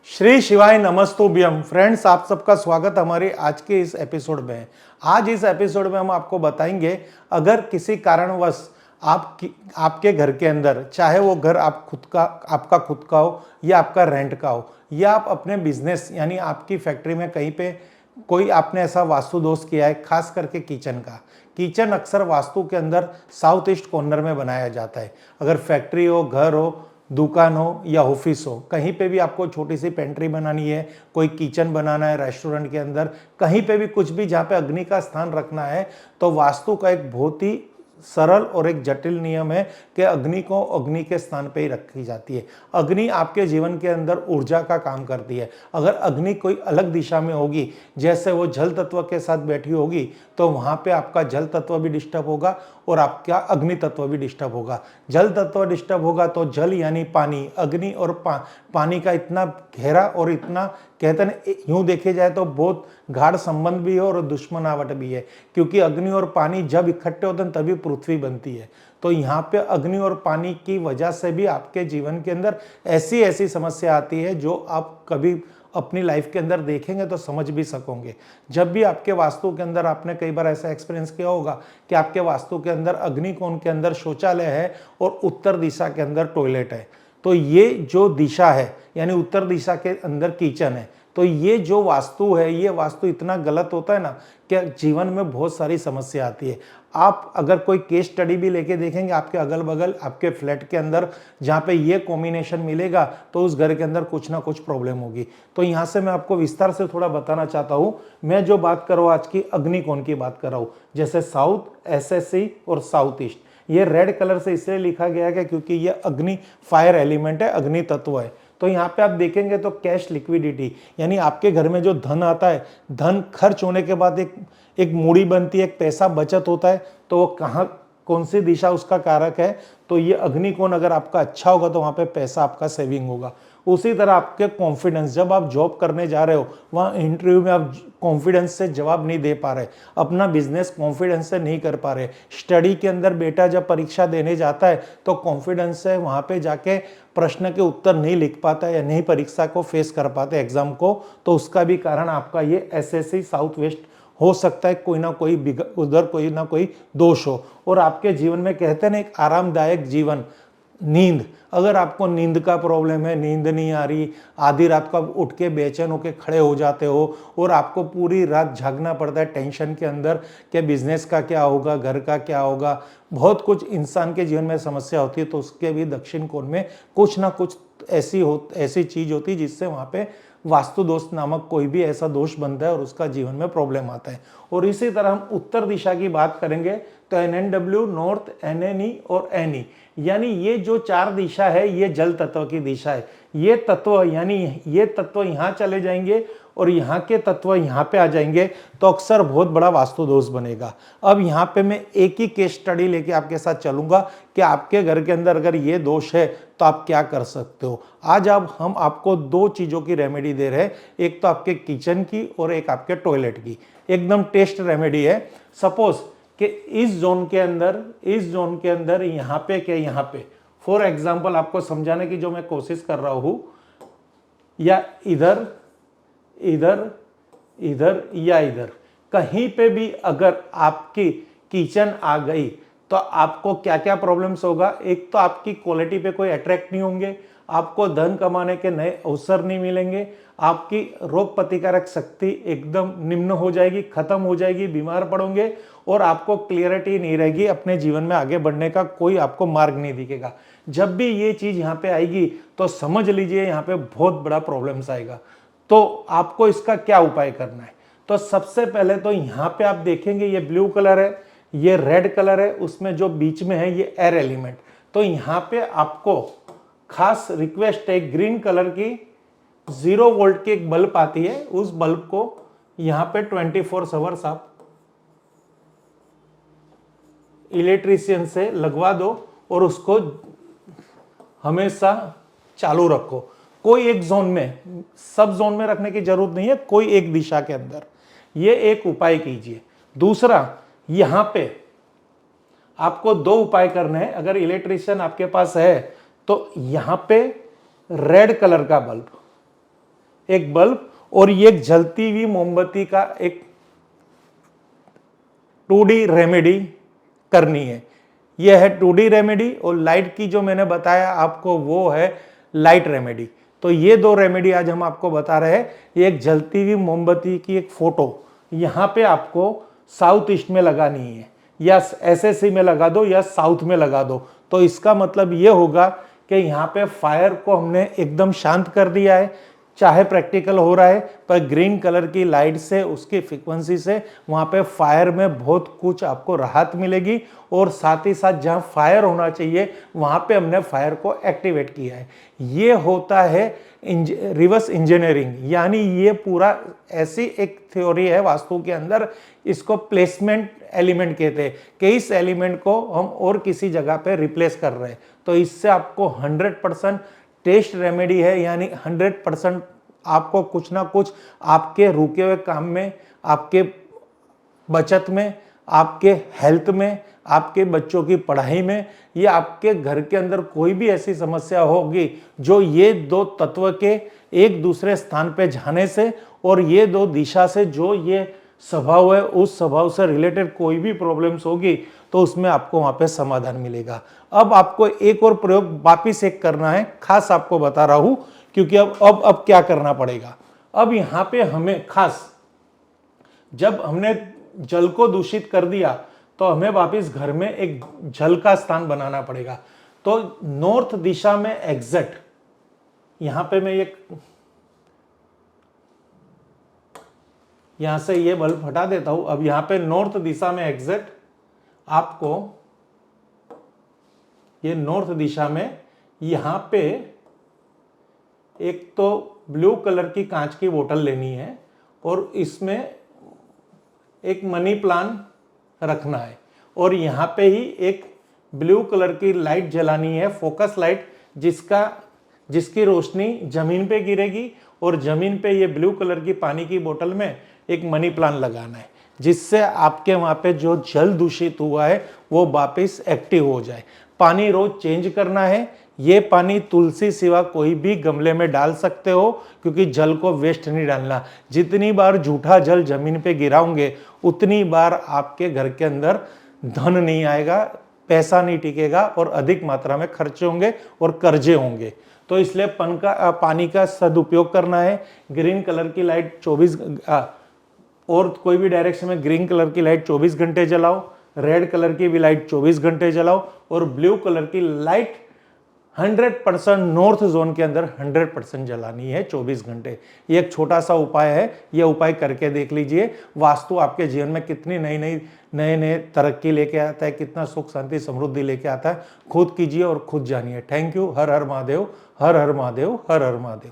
श्री शिवाय नमस्तुभ्यम। फ्रेंड्स, आप सबका स्वागत हमारे आज के इस एपिसोड में। आज इस एपिसोड में हम आपको बताएंगे, अगर किसी कारणवश आपके घर के अंदर, चाहे वो घर आपका खुद का हो या आपका रेंट का हो, या आप अपने बिजनेस यानी आपकी फैक्ट्री में कहीं पे कोई आपने ऐसा वास्तु दोष किया है, खास करके किचन का। किचन अक्सर वास्तु के अंदर साउथ ईस्ट कॉर्नर में बनाया जाता है। अगर फैक्ट्री हो, घर हो, दुकान हो या ऑफिस हो, कहीं पे भी आपको छोटी सी पेंट्री बनानी है, कोई किचन बनाना है रेस्टोरेंट के अंदर, कहीं पे भी कुछ भी जहाँ पे अग्नि का स्थान रखना है, तो वास्तु का एक बहुत ही सरल और एक जटिल नियम है कि अग्नि को अग्नि के स्थान पे ही रखी जाती है। अग्नि आपके जीवन के अंदर ऊर्जा का काम करती है। अगर अग्नि कोई अलग दिशा में होगी, जैसे वो जल तत्व के साथ बैठी होगी, तो वहां पे आपका जल तत्व भी डिस्टर्ब होगा और आपका अग्नि तत्व भी डिस्टर्ब होगा। जल तत्व डिस्टर्ब होगा तो जल यानी पानी, अग्नि और पानी का इतना गहरा और इतना, कहते हैं यूं देखे जाए तो बहुत गाढ़ संबंध भी है और दुश्मनावट भी है, क्योंकि अग्नि और पानी जब इकट्ठे होते हैं तभी पृथ्वी बनती है। तो यहाँ पे अग्नि और पानी की वजह से भी आपके जीवन के अंदर ऐसी ऐसी समस्या आती है जो आप कभी अपनी लाइफ के अंदर देखेंगे तो समझ भी सकोगे। जब भी आपके वास्तु के अंदर, आपने कई बार ऐसा एक्सपीरियंस किया होगा कि आपके वास्तु के अंदर अग्निकोण के अंदर शौचालय है और उत्तर दिशा के अंदर टॉयलेट है, तो ये जो दिशा है यानी उत्तर दिशा के अंदर किचन है, तो ये जो वास्तु है, ये वास्तु इतना गलत होता है ना कि जीवन में बहुत सारी समस्या आती है। आप अगर कोई केस स्टडी भी लेके देखेंगे आपके अगल बगल, आपके फ्लैट के अंदर, जहाँ पे ये कॉम्बिनेशन मिलेगा तो उस घर के अंदर कुछ ना कुछ प्रॉब्लम होगी। तो यहाँ से मैं आपको विस्तार से थोड़ा बताना चाहता हूँ। मैं जो बात कर रहा हूँ आज की अग्निकोण की बात कर रहा हूँ, जैसे साउथ, एसएससी और साउथ ईस्ट। ये रेड कलर से इसलिए लिखा गया है क्योंकि ये अग्नि फायर एलिमेंट है, अग्नि तत्व है। तो यहाँ पे आप देखेंगे तो कैश लिक्विडिटी यानी आपके घर में जो धन आता है, धन खर्च होने के बाद एक मूड़ी बनती है, एक पैसा बचत होता है, तो वो कहाँ, कौन सी दिशा उसका कारक है, तो ये अग्निकोण अगर आपका अच्छा होगा तो वहाँ पे पैसा आपका सेविंग होगा। उसी तरह आपके कॉन्फिडेंस, जब आप जॉब करने जा रहे हो, वहाँ इंटरव्यू में आप कॉन्फिडेंस से जवाब नहीं दे पा रहे, अपना बिजनेस कॉन्फिडेंस से नहीं कर पा रहे, स्टडी के अंदर बेटा जब परीक्षा देने जाता है तो कॉन्फिडेंस से वहाँ पे जाके प्रश्न के उत्तर नहीं लिख पाता या नहीं परीक्षा को फेस कर पाते, एग्जाम को, तो उसका भी कारण आपका ये एसएससी साउथ वेस्ट हो सकता है। कोई ना कोई उधर कोई ना कोई दोष हो। और आपके जीवन में कहते हैं ना, एक आरामदायक जीवन, नींद, अगर आपको नींद का प्रॉब्लम है, नींद नहीं आ रही, आधी रात को आप उठ के बेचैन होकर खड़े हो जाते हो और आपको पूरी रात जागना पड़ता है टेंशन के अंदर कि बिजनेस का क्या होगा, घर का क्या होगा, बहुत कुछ इंसान के जीवन में समस्या होती है, तो उसके भी दक्षिण कोण में कुछ ना कुछ ऐसी चीज होती है जिससे वहां पे वास्तु दोष नामक कोई भी ऐसा दोष बनता है और उसका जीवन में प्रॉब्लम आता है। और इसी तरह हम उत्तर दिशा की बात करेंगे तो NNW, नॉर्थ, NNE और NE, यानी ये जो चार दिशा है ये जल तत्व की दिशा है। ये तत्व यानी ये तत्व यहाँ चले जाएंगे और यहाँ के तत्व यहाँ पे आ जाएंगे तो अक्सर बहुत बड़ा वास्तु दोष बनेगा। अब यहाँ पे मैं एक ही केस स्टडी लेके आपके साथ चलूंगा कि आपके घर के अंदर अगर ये दोष है तो आप क्या कर सकते हो। आज अब हम आपको दो चीजों की रेमेडी दे रहे हैं, एक तो आपके किचन की और एक आपके टॉयलेट की। एकदम टेस्ट रेमेडी है। सपोज कि इस जोन के अंदर यहाँ पे क्या, यहाँ पे फॉर एग्जाम्पल आपको समझाने की जो मैं कोशिश कर रहा हूं, या इधर इधर इधर या इधर कहीं पे भी अगर आपकी किचन आ गई तो आपको क्या क्या प्रॉब्लम्स होगा। एक तो आपकी क्वालिटी पे कोई अट्रैक्ट नहीं होंगे, आपको धन कमाने के नए अवसर नहीं मिलेंगे, आपकी रोग प्रतिकारक शक्ति एकदम निम्न हो जाएगी, खत्म हो जाएगी, बीमार पड़ोगे और आपको क्लियरिटी नहीं रहेगी, अपने जीवन में आगे बढ़ने का कोई आपको मार्ग नहीं दिखेगा। जब भी ये चीज यहाँ पे आएगी तो समझ लीजिए यहाँ पे बहुत बड़ा प्रॉब्लम्स आएगा। तो आपको इसका क्या उपाय करना है, तो सबसे पहले तो यहाँ पे आप देखेंगे ये ब्लू कलर है, ये रेड कलर है, उसमें जो बीच में है ये एयर एलिमेंट। तो यहाँ पे आपको खास रिक्वेस्ट है, ग्रीन कलर की 0 वोल्ट की एक बल्ब आती है, उस बल्ब को यहाँ पे 24 आवर्स आप इलेक्ट्रीशियन से लगवा दो और उसको हमेशा चालू रखो। कोई एक जोन में, सब जोन में रखने की जरूरत नहीं है, कोई एक दिशा के अंदर। ये एक उपाय कीजिए। दूसरा, यहां पे आपको दो उपाय करने हैं। अगर इलेक्ट्रिशियन आपके पास है तो यहां पे रेड कलर का बल्ब, एक बल्ब और ये एक जलती हुई मोमबत्ती का एक 2D रेमेडी करनी है। यह है 2D रेमेडी और लाइट की जो मैंने बताया आपको वो है लाइट रेमेडी। तो ये दो रेमेडी आज हम आपको बता रहे हैं। ये एक जलती हुई मोमबत्ती की एक फोटो यहाँ पे आपको साउथ ईस्ट में लगानी है, या SSC में लगा दो या साउथ में लगा दो। तो इसका मतलब ये होगा कि यहाँ पे फायर को हमने एकदम शांत कर दिया है, चाहे प्रैक्टिकल हो रहा है पर ग्रीन कलर की लाइट से, उसकी फ्रीक्वेंसी से वहाँ पे फायर में बहुत कुछ आपको राहत मिलेगी। और साथ ही साथ जहाँ फायर होना चाहिए वहाँ पे हमने फायर को एक्टिवेट किया है। ये होता है रिवर्स इंजीनियरिंग, यानी ये पूरा ऐसी एक थ्योरी है वास्तु के अंदर, इसको प्लेसमेंट एलिमेंट कहते हैं कि इस एलिमेंट को हम और किसी जगह पे रिप्लेस कर रहे हैं। तो इससे आपको 100% टेस्ट रेमेडी है, यानी 100% आपको कुछ ना कुछ आपके रुके हुए काम में, आपके बचत में, आपके हेल्थ में, आपके बच्चों की पढ़ाई में, या आपके घर के अंदर कोई भी ऐसी समस्या होगी जो ये दो तत्व के एक दूसरे स्थान पे जाने से और ये दो दिशा से जो ये स्वभाव है उस स्वभाव से रिलेटेड कोई भी प्रॉब्लम्स होगी तो उसमें आपको वहां पे समाधान मिलेगा। अब आपको एक और प्रयोग वापिस एक करना है, खास आपको बता रहा हूं, क्योंकि अब क्या करना पड़ेगा। अब यहां पे हमें खास, जब हमने जल को दूषित कर दिया तो हमें वापिस घर में एक जल का स्थान बनाना पड़ेगा। तो नॉर्थ दिशा में एग्जैक्ट यहां पे मैं यहां से ये बल्ब हटा देता हूं। अब यहां पे नॉर्थ दिशा में एग्जैक्ट आपको ये नॉर्थ दिशा में यहां पे एक तो ब्लू कलर की कांच की बोतल लेनी है और इसमें एक मनी प्लांट रखना है और यहां पे ही एक ब्लू कलर की लाइट जलानी है, फोकस लाइट, जिसकी रोशनी जमीन पे गिरेगी और जमीन पे ये ब्लू कलर की पानी की बोतल में एक मनी प्लांट लगाना है, जिससे आपके वहां पे जो जल दूषित हुआ है वो वापस एक्टिव हो जाए। पानी रोज चेंज करना है। ये पानी तुलसी सिवा कोई भी गमले में डाल सकते हो, क्योंकि जल को वेस्ट नहीं डालना। जितनी बार झूठा जल जमीन पे गिराओगे उतनी बार आपके घर के अंदर धन नहीं आएगा, पैसा नहीं टिकेगा और अधिक मात्रा में खर्चे होंगे और कर्जे होंगे। तो इसलिए पानी का सदुपयोग करना है। ग्रीन कलर की लाइट 24 और कोई भी डायरेक्शन में ग्रीन कलर की लाइट 24 घंटे जलाओ, रेड कलर की भी लाइट 24 घंटे जलाओ और ब्लू कलर की लाइट 100% नॉर्थ जोन के अंदर 100% जलानी है 24 घंटे। ये एक छोटा सा उपाय है, ये उपाय करके देख लीजिए। वास्तु आपके जीवन में कितनी नए तरक्की लेके आता है, कितना सुख शांति समृद्धि लेके आता है, खुद कीजिए और खुद जानिए। Thank you. Her her Mahadev, her her Mahadev, her her Mahadev.